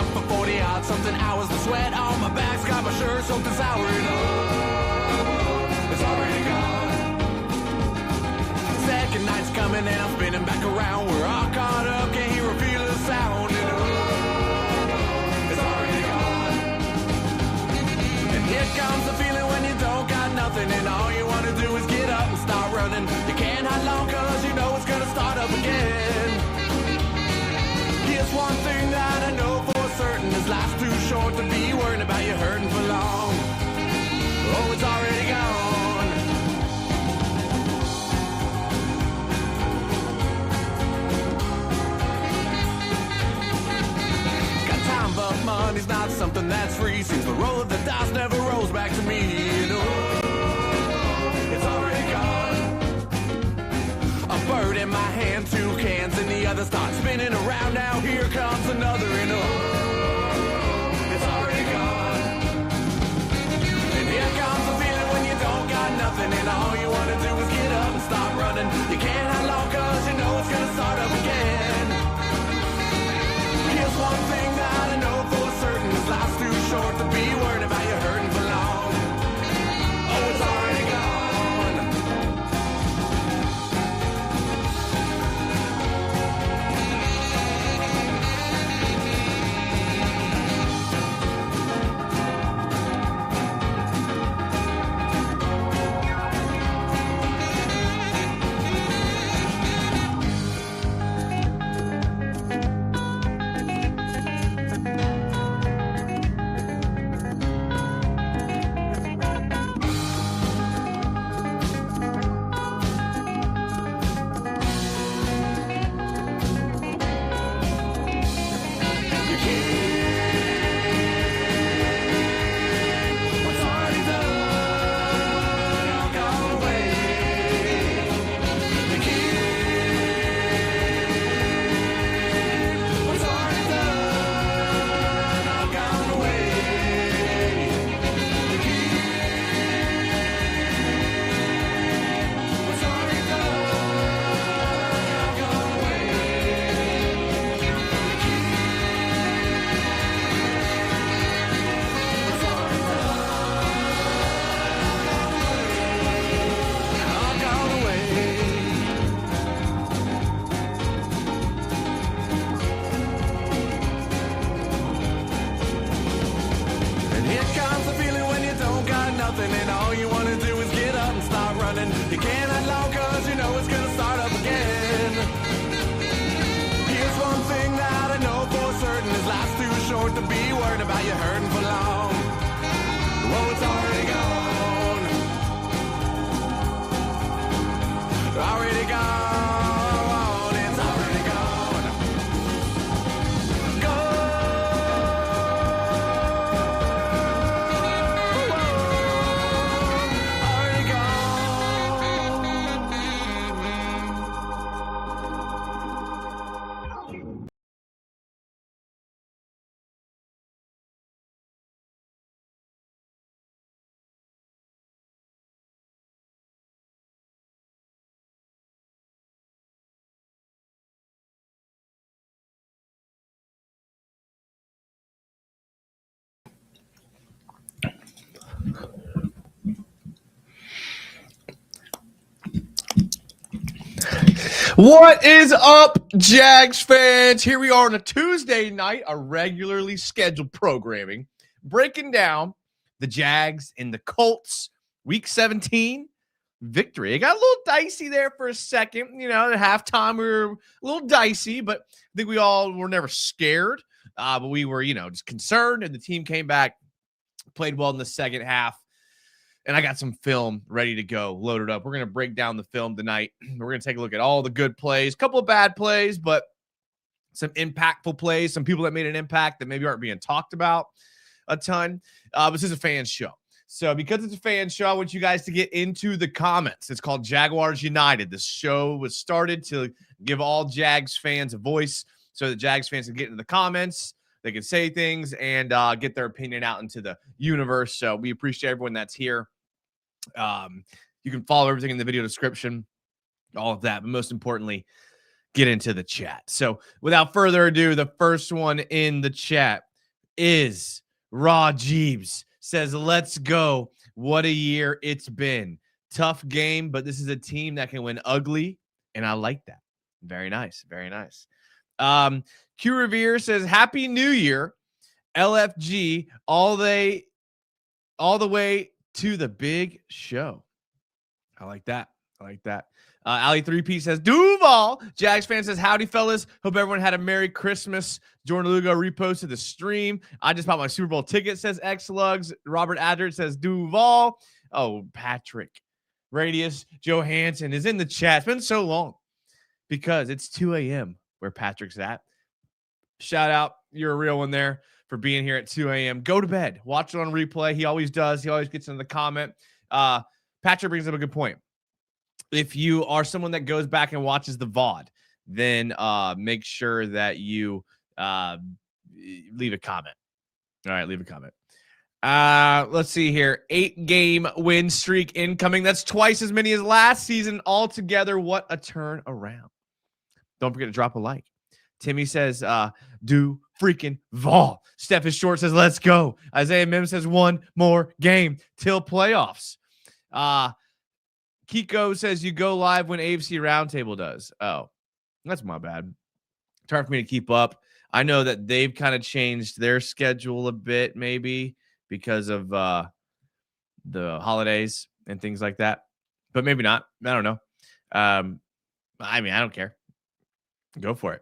up for 40-odd something hours. The sweat on my back's got my shirt soaked and sour. And oh, it's already gone. Second night's coming and I'm spinning back around. We're all caught up, can't hear or feel the sound. And oh, it's already gone. And here comes the feeling when you don't got nothing and all you want to do is get up and start running. You can't hide long cause you know it's gonna start up again. Here's one thing that I know for certain, this life's too short to be worrying about you hurting for long. Oh, it's already gone. Got time but money's not something that's free. Seems the roll of the dice never rolls back to me. And oh, it's already gone. A bird in my hand, two cans in the other, start spinning around. Now here comes another, and oh, it's already gone. And here comes the feeling when you don't got nothing and all you want to do is get up and start running. You can't hide long cause you know it's gonna start up again. Here's one thing that I know for certain, this life's too short to be worried about you hurting for long. Oh, it's already gone. And all you want to do is get up and start running. You can't hide long cause you know it's gonna start up again. Here's one thing that I know for certain, this life's too short to be worried about you hurting for long. Oh, it's already gone. Already gone. It's already gone. Go. What is up, Jags fans? Here we are on a Tuesday night, a regularly scheduled programming, breaking down the Jags and the Colts Week 17 victory. It got a little dicey there for a second. You know, at halftime we were a little dicey, but I think we all were never scared. But we were, just concerned, and the team came back, played well in the second half. And I got some film ready to go, loaded up. We're going to break down the film tonight. We're going to take a look at all the good plays, a couple of bad plays, but some impactful plays, some people that made an impact that maybe aren't being talked about a ton. This is a fan show. So because it's a fan show, I want you guys to get into the comments. It's called Jaguars United. This show was started to give all Jags fans a voice so that Jags fans can get into the comments. They can say things and get their opinion out into the universe. So we appreciate everyone that's here. You can follow everything in the video description, all of that. But most importantly, get into the chat. So without further ado, the first one in the chat is Raw Jeeves. Says, let's go. What a year it's been. Tough game, but this is a team that can win ugly, and I like that. Very nice. Very nice. Q Revere says, Happy New Year. LFG all the way to the big show. I like that. I like that. Ali 3P says, Duval. Jags fan says, howdy, fellas. Hope everyone had a Merry Christmas. Jordan Lugo reposted the stream. I just bought my Super Bowl ticket, says X-Lugs. Robert Adler says, Duval. Oh, Patrick Radius Johansson is in the chat. It's been so long because it's 2 a.m. where Patrick's at. Shout out. You're a real one there for being here at 2 a.m. Go to bed. Watch it on replay. He always does. He always gets in the comment. Patrick brings up a good point. If you are someone that goes back and watches the VOD, then make sure that you leave a comment. All right, leave a comment. Let's see here. 8-game win streak incoming. That's twice as many as last season altogether. What a turn around. Don't forget to drop a like. Timmy says, do freaking Vol. Steph is short says, let's go. Isaiah Mims says, one more game till playoffs. Kiko says, you go live when AFC Roundtable does. Oh, that's my bad. It's hard for me to keep up. I know that they've kind of changed their schedule a bit, maybe because of the holidays and things like that. But maybe not. I don't know. I mean, I don't care. Go for it.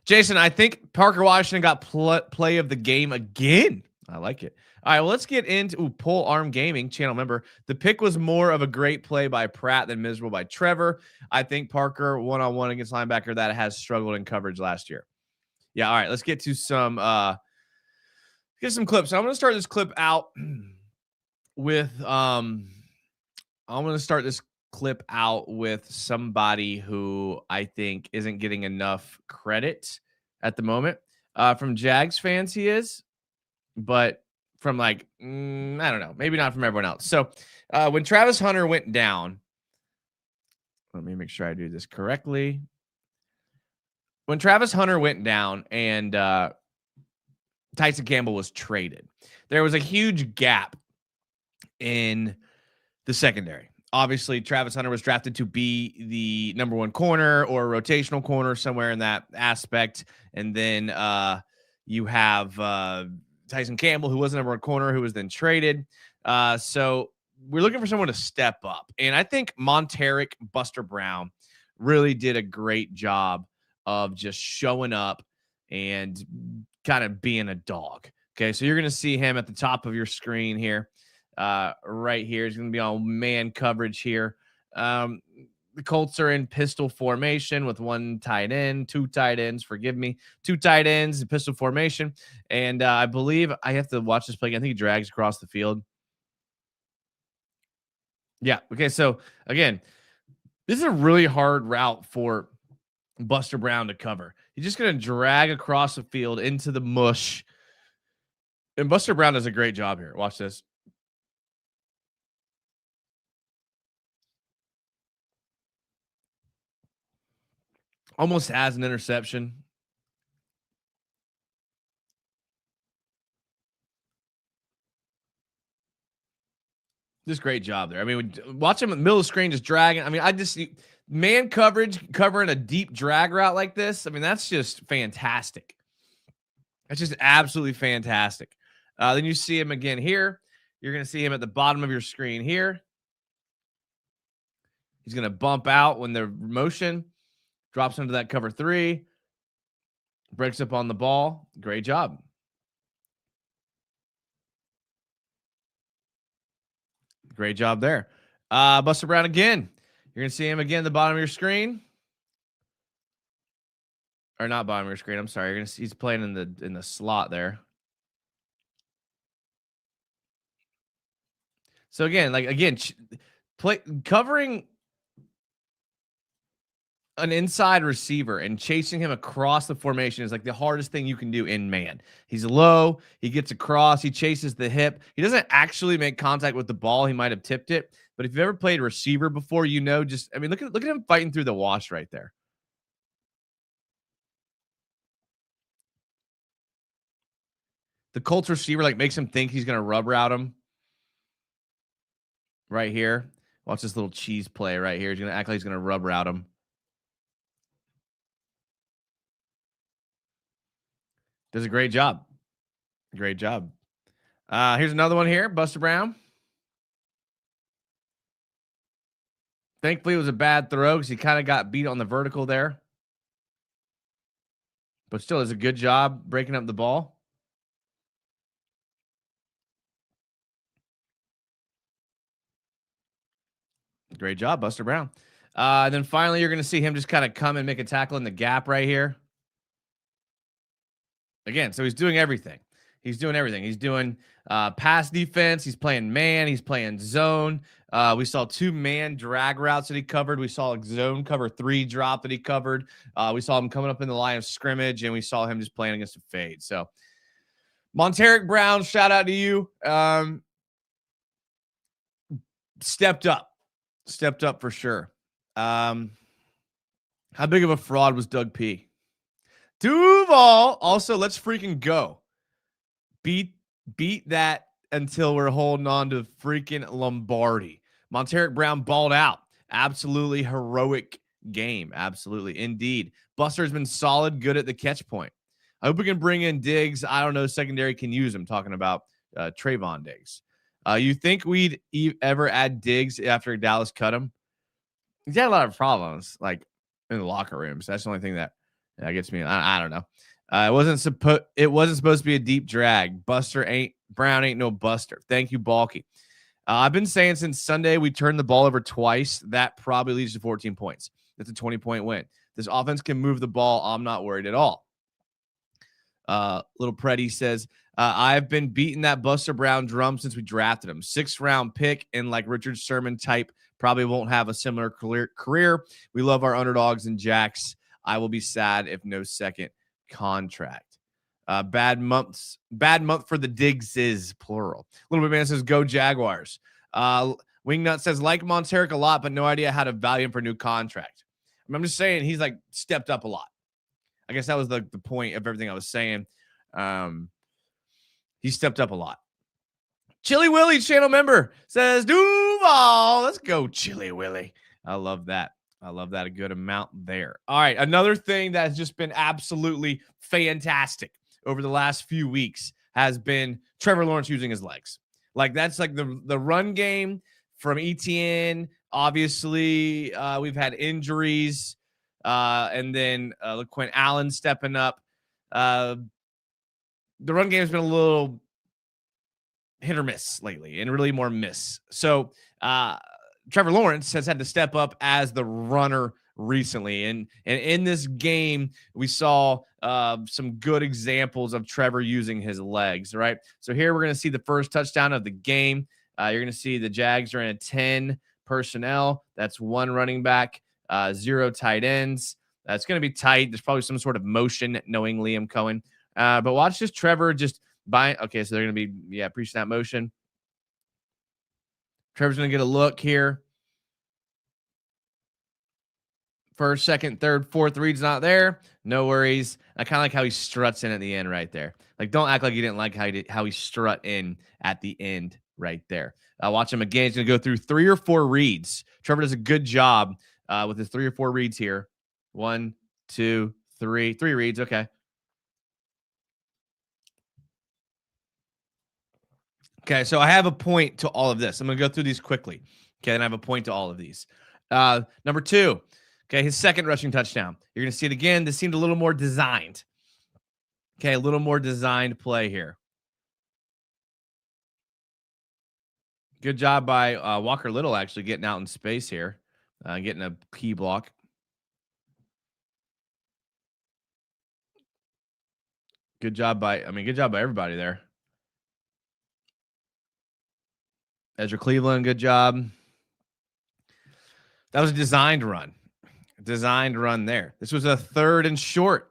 Jason, I think Parker Washington got play of the game again. I like it. All right, well, let's get into Pole Arm Gaming channel member. The pick was more of a great play by Pratt than miserable by Trevor. I think Parker one-on-one against linebacker that has struggled in coverage last year. Yeah, all right, let's get to some clips. So I'm going to start this clip out with somebody who I think isn't getting enough credit at the moment. From Jags fans, he is, but from I don't know, maybe not from everyone else. So when Travis Hunter went down, let me make sure I do this correctly. When Travis Hunter went down and Tyson Campbell was traded, there was a huge gap in the secondary. Obviously, Travis Hunter was drafted to be the number one corner or rotational corner, somewhere in that aspect. And then you have Tyson Campbell, who was the number one corner, who was then traded. So we're looking for someone to step up. And I think Monteric Buster Brown really did a great job of just showing up and kind of being a dog. Okay, so you're going to see him at the top of your screen here. Right here. He's going to be on man coverage here. The Colts are in pistol formation with two tight ends, two tight ends, pistol formation. And I believe I have to watch this play again. I think he drags across the field. Yeah. Okay. So again, this is a really hard route for Buster Brown to cover. He's just going to drag across the field into the mush. And Buster Brown does a great job here. Watch this. Almost has an interception. Just great job there. I mean, watch him in the middle of the screen just dragging. I mean, I just man coverage covering a deep drag route like this. I mean, that's just fantastic. That's just absolutely fantastic. Then you see him again here. You're going to see him at the bottom of your screen here. He's going to bump out when the motion drops into that cover 3, breaks up on the ball. Great job. Great job there. Buster Brown again. You're going to see him again at the bottom of your screen. Or not bottom of your screen. I'm sorry. You're going to see he's playing in the slot there. So again, covering an inside receiver and chasing him across the formation is like the hardest thing you can do in man. He's low, he gets across, he chases the hip. He doesn't actually make contact with the ball. He might have tipped it, but if you've ever played receiver before, you know, look at him fighting through the wash right there. The Colts receiver like makes him think he's going to rub route him right here. Watch this little cheese play right here. He's going to act like he's going to rub route him. Does a great job. Great job. Here's another one here. Buster Brown. Thankfully, it was a bad throw because he kind of got beat on the vertical there. But still, does a good job breaking up the ball. Great job, Buster Brown. Then finally, you're going to see him just kind of come and make a tackle in the gap right here. Again, so he's doing everything. He's doing everything. He's doing pass defense. He's playing man. He's playing zone. We saw 2-man drag routes that he covered. We saw a zone cover 3 drop that he covered. We saw him coming up in the line of scrimmage, and we saw him just playing against a fade. So, Monteric Brown, shout out to you. Stepped up for sure. How big of a fraud was Doug P? Duval. Also, let's freaking go. Beat that until we're holding on to freaking Lombardi. Monteric Brown balled out. Absolutely heroic game. Absolutely. Indeed. Buster's been solid, good at the catch point. I hope we can bring in Diggs. I don't know. Secondary can use him. Talking about Trayvon Diggs. You think we'd ever add Diggs after Dallas cut him? He's had a lot of problems, like in the locker rooms. That's the only thing that gets me. I don't know. It wasn't supposed to be a deep drag. Brown ain't no buster. Thank you, Balky. I've been saying since Sunday we turned the ball over twice. That probably leads to 14 points. That's a 20-point win. This offense can move the ball. I'm not worried at all. Little Preddy says, I've been beating that Buster Brown drum since we drafted him. 6th-round pick, and like Richard Sherman type, probably won't have a similar career. We love our underdogs and Jags. I will be sad if no second contract. Bad month for the Diggses, plural. Little Bit Man says, go Jaguars. Wingnut says, like Monteric a lot, but no idea how to value him for a new contract. I'm just saying he's like stepped up a lot. I guess that was the point of everything I was saying. He stepped up a lot. Chili Willie, channel member, says, Duval. Let's go, Chili Willie. I love that. A good amount there. All right, another thing that has just been absolutely fantastic over the last few weeks has been Trevor Lawrence using his legs. Like, that's like the run game from ETN. Obviously, we've had injuries. And then Quinn Allen stepping up. The run game has been a little hit or miss lately, and really more miss. So Trevor Lawrence has had to step up as the runner recently. And in this game, we saw some good examples of Trevor using his legs, right? So here we're going to see the first touchdown of the game. You're going to see the Jags are in a 10 personnel. That's 1 running back. 0 tight ends. That's going to be tight. There's probably some sort of motion knowing Liam Cohen. But watch this Trevor just buying. Okay, so they're going to be, pre-snap motion. Trevor's going to get a look here. First, second, third, fourth read's not there. No worries. I kind of like how he struts in at the end right there. Like, don't act like you didn't like how he strut in at the end right there. Watch him again. He's going to go through 3 or 4 reads. Trevor does a good job with his 3 or 4 reads here. 1, 2, 3. 3 reads. Okay. Okay, so I have a point to all of this. I'm going to go through these quickly. Okay, and I have a point to all of these. Number 2, okay, his second rushing touchdown. You're going to see it again. This seemed a little more designed. Okay, a little more designed play here. Good job by Walker Little actually getting out in space here, getting a key block. Good job by everybody there. Ezra Cleveland, good job. That was a designed run. There. This was a 3rd and short.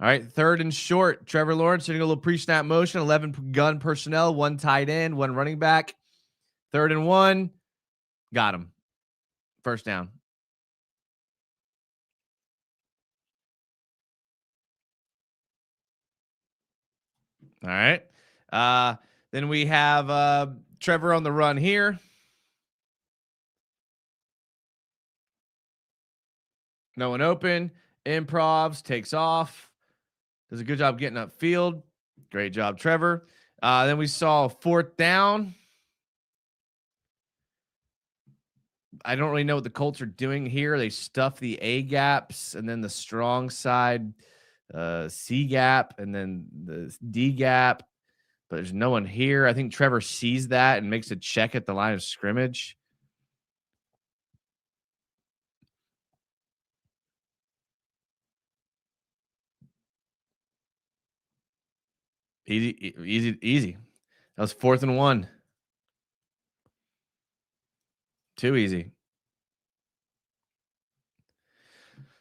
All right, 3rd and short. Trevor Lawrence doing a little pre-snap motion, 11 gun personnel, 1 tight end, 1 running back. 3rd and 1. Got him. First down. All right. Then we have Trevor on the run here. No one open. Improvs, takes off. Does a good job getting upfield. Great job, Trevor. Then we saw 4th down. I don't really know what the Colts are doing here. They stuff the A gaps and then the strong side C gap and then the D gap. But there's no one here. I think Trevor sees that and makes a check at the line of scrimmage. Easy. That was 4th and 1. Too easy.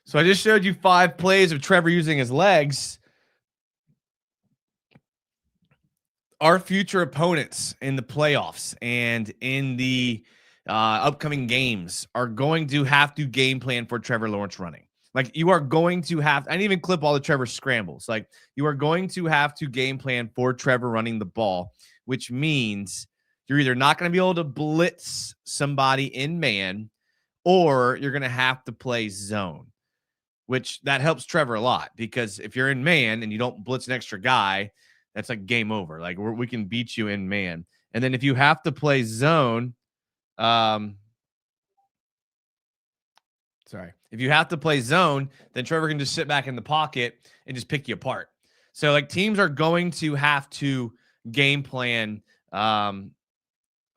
So I just showed you 5 plays of Trevor using his legs. Our future opponents in the playoffs and in the upcoming games are going to have to game plan for Trevor Lawrence running. Like, you are going to have, I didn't even clip all the Trevor scrambles. Like, you are going to have to game plan for Trevor running the ball, which means you're either not going to be able to blitz somebody in man, or you're going to have to play zone, which that helps Trevor a lot, because if you're in man and you don't blitz an extra guy, that's like game over. Like, we can beat you in man. And then if you have to play zone, if you have to play zone, then Trevor can just sit back in the pocket and just pick you apart. So, like, teams are going to have to game plan. Hold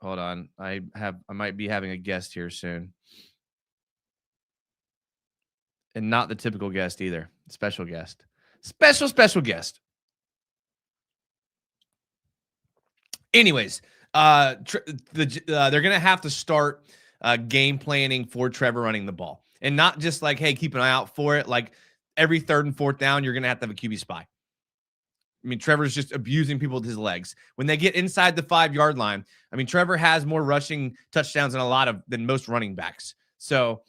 on. I might be having a guest here soon. And not the typical guest either. Special guest. Special guest. Anyways, they're going to have to start game planning for Trevor running the ball. And not just like, hey, keep an eye out for it. Like, every 3rd and 4th down, you're going to have a QB spy. I mean, Trevor's just abusing people with his legs. When they get inside the 5-yard line, I mean, Trevor has more rushing touchdowns than most running backs. So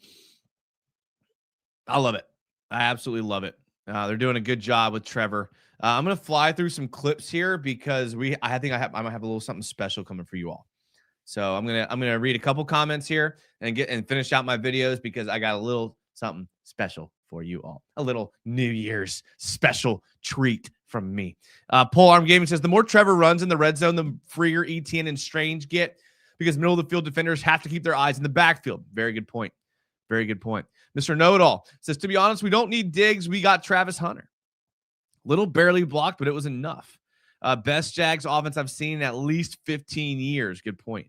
I love it. I absolutely love it. They're doing a good job with Trevor. I'm going to fly through some clips here because I might have a little something special coming for you all. So I'm gonna read a couple comments here and finish out my videos, because I got a little something special for you all. A little New Year's special treat from me. Pole Arm Gaming says the more Trevor runs in the red zone, the freer Etienne and Strange get, because middle of the field defenders have to keep their eyes in the backfield. Very good point. Very good point. Mr. Know-It-All says, to be honest, we don't need Diggs. We got Travis Hunter. Little barely blocked, but it was enough. Best Jags offense I've seen in at least 15 years. Good point.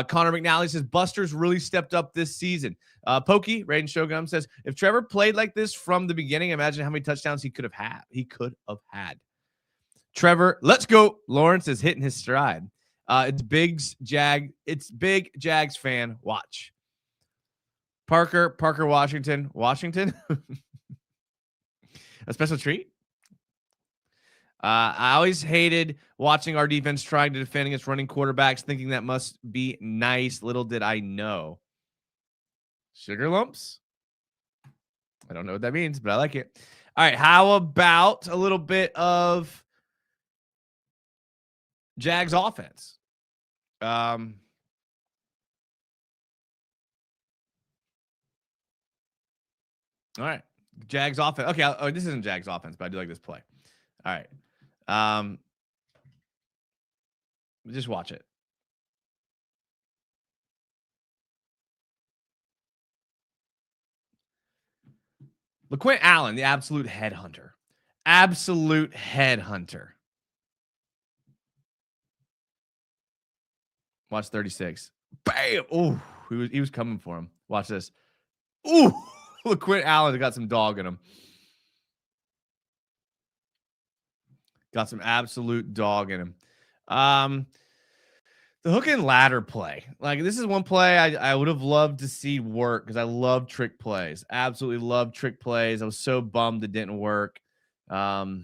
Connor McNally says, Buster's really stepped up this season. Pokey, Raiden Shogun says, if Trevor played like this from the beginning, imagine how many touchdowns he could have had. Trevor, let's go. Lawrence is hitting his stride. It's big Jags fan. Watch. Parker Washington. A special treat. I always hated watching our defense trying to defend against running quarterbacks, thinking that must be nice. Little did I know. Sugar lumps? I don't know what that means, but I like it. All right, how about a little bit of Jags offense? All right, Jags offense. Okay, this isn't Jags offense, but I do like this play. All right. Just watch it. LaQuint Allen, the absolute headhunter. Watch 36. Bam! Ooh, he was coming for him. Watch this. Ooh, LaQuint Allen got some dog in him. Got some absolute dog in him. The hook and ladder play. Like, this is one play I would have loved to see work, because I love trick plays. Absolutely love trick plays. I was so bummed it didn't work. I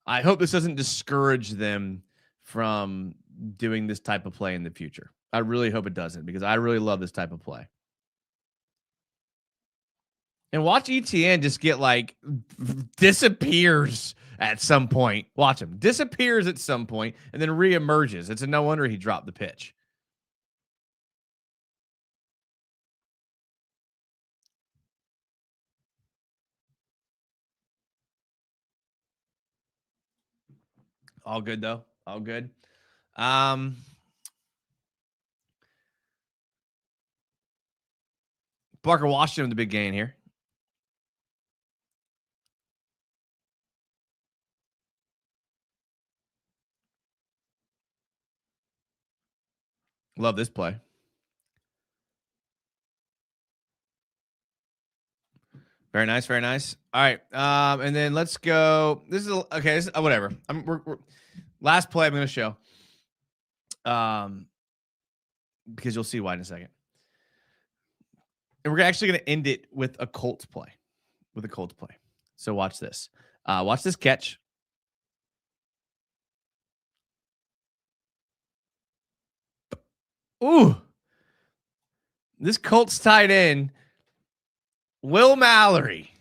hope this doesn't discourage them from doing this type of play in the future. I really hope it doesn't, because I really love this type of play. And watch ETN just get, like, disappears at some point. Watch him. Disappears at some point and then reemerges. It's a no wonder he dropped the pitch. All good, though. All good. Parker Washington, the big gain here. Love this play. Very nice, very nice. All right, and then let's go. This is okay. This is, whatever. We're last play I'm going to show, because you'll see why in a second. And we're actually going to end it with a Colts play, So watch this. Watch this catch. Ooh, this Colts tight end, Will Mallory.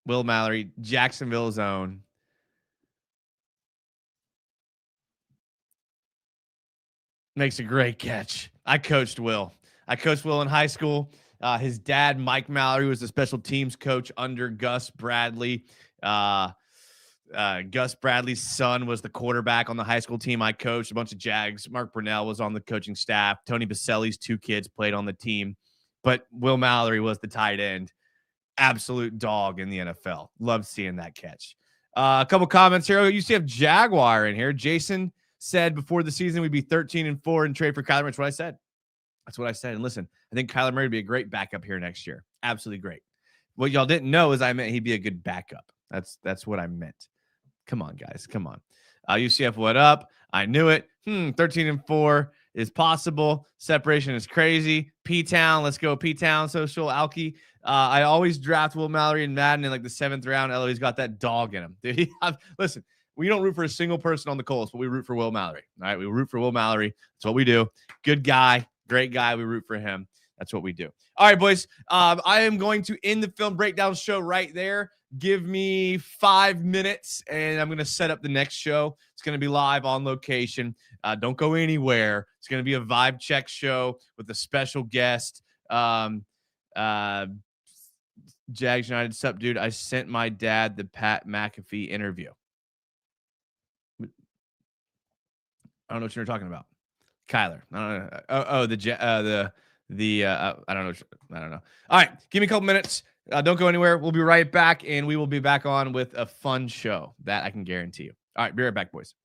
Will Mallory, Jacksonville's own. Makes a great catch. I coached Will in high school. His dad, Mike Mallory, was the special teams coach under Gus Bradley. Gus Bradley's son was the quarterback on the high school team I coached. A bunch of Jags. Mark Brunell was on the coaching staff. Tony Baselli's 2 kids played on the team. But Will Mallory was the tight end. Absolute dog in the NFL. Love seeing that catch. A couple comments here. You see, have Jaguar in here. Jason said before the season we'd be 13-4 and trade for Kyler Murray. That's what I said. That's what I said. And listen, I think Kyler Murray would be a great backup here next year. Absolutely great. What y'all didn't know is I meant he'd be a good backup. That's what I meant. Come on, guys. Come on. UCF, what up? I knew it. 13-4 is possible. Separation is crazy. P-Town. Let's go P-Town. Social Alki. I always draft Will Mallory in Madden in like the 7th round. He's got that dog in him. Dude, listen, we don't root for a single person on the Colts, but we root for Will Mallory. All right, we root for Will Mallory. That's what we do. Good guy, great guy. We root for him. That's what we do. All right, boys. I am going to end the film breakdown show right there. Give me 5 minutes, and I'm going to set up the next show. It's going to be live on location. Don't go anywhere. It's going to be a vibe check show with a special guest. Jags United, sup, dude? I sent my dad the Pat McAfee interview. I don't know what you're talking about. Kyler. I don't know. I don't know. I don't know. All right. Give me a couple minutes. Don't go anywhere. We'll be right back, and we will be back on with a fun show. That I can guarantee you. All right. Be right back, boys.